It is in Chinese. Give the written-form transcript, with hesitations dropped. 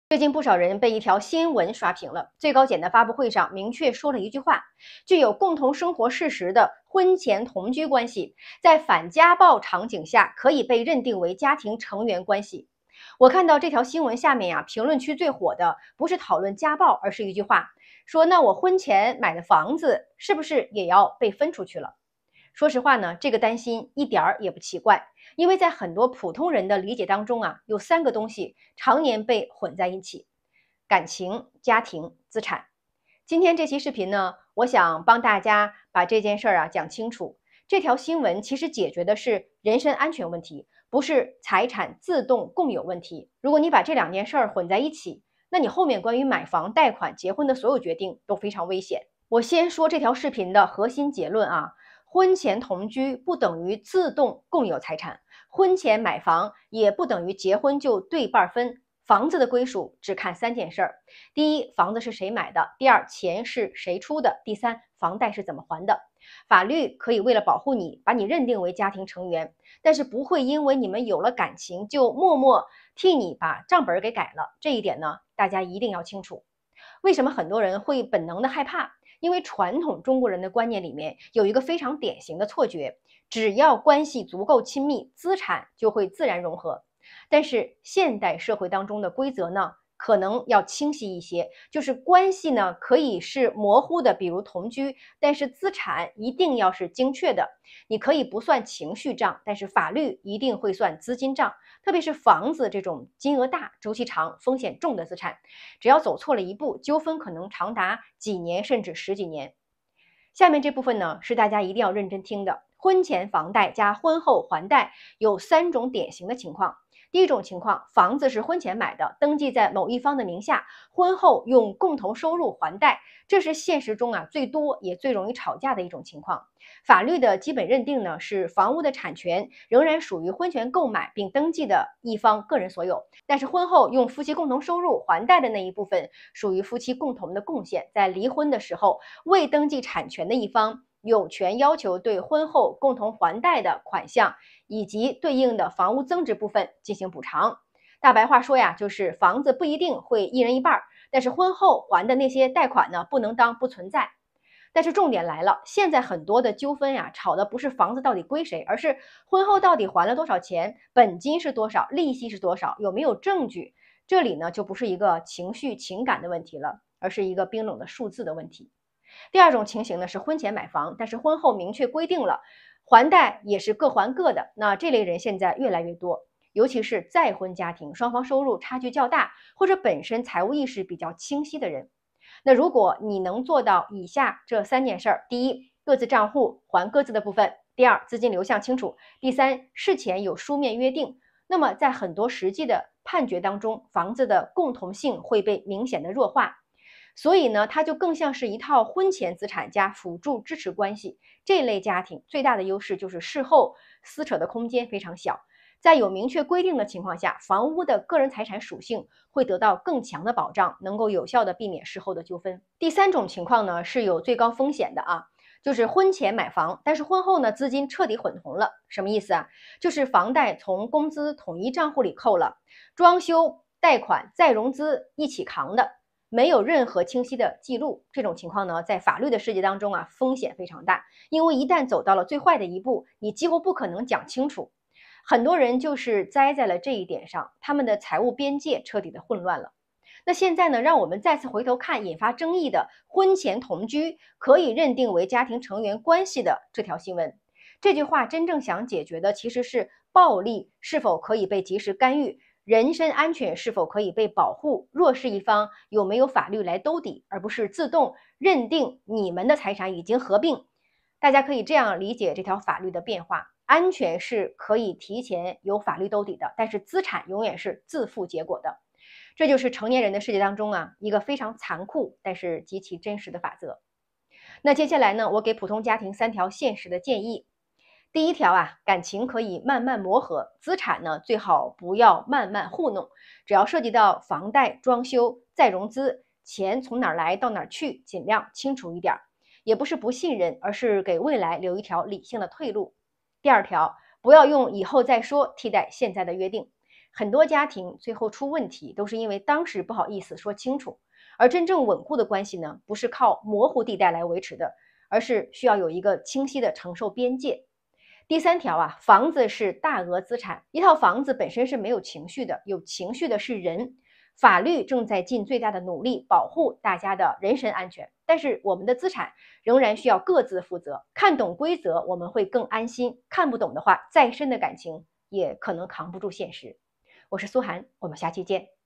最近不少人被一条新闻刷屏了。最高检的发布会上明确说了一句话：具有共同生活事实的婚前同居关系，在反家暴场景下可以被认定为家庭成员关系。我看到这条新闻下面评论区最火的不是讨论家暴，而是一句话，说那我婚前买的房子是不是也要被分出去了？说实话呢，这个担心一点儿也不奇怪，因为在很多普通人的理解当中有三个东西常年被混在一起：感情、家庭、资产。今天这期视频呢，我想帮大家把这件事讲清楚。这条新闻其实解决的是人身安全问题，不是财产自动共有问题。如果你把这两件事混在一起，那你后面关于买房、贷款、结婚的所有决定都非常危险。我先说这条视频的核心结论婚前同居不等于自动共有财产，婚前买房也不等于结婚就对半分。房子的归属只看三件事儿：第一，房子是谁买的；第二，钱是谁出的；第三，房贷是怎么还的。法律可以为了保护你，把你认定为家庭成员，但是不会因为你们有了感情就默默替你把账本给改了。这一点呢，大家一定要清楚。为什么很多人会本能的害怕？因为传统中国人的观念里面有一个非常典型的错觉，只要关系足够亲密，资产就会自然融合。但是现代社会当中的规则呢，可能要清晰一些，就是关系呢可以是模糊的，比如同居，但是资产一定要是精确的。你可以不算情绪账，但是法律一定会算资金账，特别是房子这种金额大、周期长、风险重的资产，只要走错了一步，纠纷可能长达几年甚至十几年。下面这部分呢，是大家一定要认真听的。婚前房贷加婚后还贷有三种典型的情况。第一种情况，房子是婚前买的，登记在某一方的名下，婚后用共同收入还贷，这是现实中最多也最容易吵架的一种情况。法律的基本认定呢，是房屋的产权仍然属于婚前购买并登记的一方个人所有，但是婚后用夫妻共同收入还贷的那一部分属于夫妻共同的贡献，在离婚的时候，未登记产权的一方有权要求对婚后共同还贷的款项以及对应的房屋增值部分进行补偿。大白话说就是房子不一定会一人一半，但是婚后还的那些贷款呢，不能当不存在。但是重点来了，现在很多的纠纷吵的不是房子到底归谁，而是婚后到底还了多少钱，本金是多少，利息是多少，有没有证据。这里呢就不是一个情绪情感的问题了，而是一个冰冷的数字的问题。第二种情形呢是婚前买房，但是婚后明确规定了还贷也是各还各的，那这类人现在越来越多，尤其是再婚家庭，双方收入差距较大，或者本身财务意识比较清晰的人。那如果你能做到以下这三件事儿：第一，各自账户还各自的部分；第二，资金流向清楚；第三，事前有书面约定，那么在很多实际的判决当中，房子的共同性会被明显的弱化。所以呢，它就更像是一套婚前资产加辅助支持关系。这类家庭最大的优势就是事后撕扯的空间非常小。在有明确规定的情况下，房屋的个人财产属性会得到更强的保障，能够有效的避免事后的纠纷。第三种情况呢，是有最高风险的就是婚前买房，但是婚后呢，资金彻底混同了。什么意思就是房贷从工资统一账户里扣了，装修、贷款、再融资一起扛的，没有任何清晰的记录。这种情况呢，在法律的世界当中风险非常大，因为一旦走到了最坏的一步，你几乎不可能讲清楚。很多人就是栽在了这一点上，他们的财务边界彻底的混乱了。那现在呢，让我们再次回头看引发争议的婚前同居可以认定为家庭成员关系的这条新闻。这句话真正想解决的其实是暴力是否可以被及时干预，人身安全是否可以被保护，弱势一方有没有法律来兜底，而不是自动认定你们的财产已经合并。大家可以这样理解这条法律的变化：安全是可以提前有法律兜底的，但是资产永远是自负结果的。这就是成年人的世界当中一个非常残酷但是极其真实的法则。那接下来呢，我给普通家庭3条现实的建议。第一条感情可以慢慢磨合，资产呢最好不要慢慢糊弄。只要涉及到房贷、装修、再融资，钱从哪儿来到哪儿去，尽量清楚一点。也不是不信任，而是给未来留一条理性的退路。第二条，不要用以后再说替代现在的约定。很多家庭最后出问题，都是因为当时不好意思说清楚。而真正稳固的关系呢，不是靠模糊地带来维持的，而是需要有一个清晰的承受边界。第3条啊，房子是大额资产，一套房子本身是没有情绪的，有情绪的是人。法律正在尽最大的努力保护大家的人身安全，但是我们的资产仍然需要各自负责。看懂规则，我们会更安心；看不懂的话，再深的感情也可能扛不住现实。我是苏涵，我们下期见。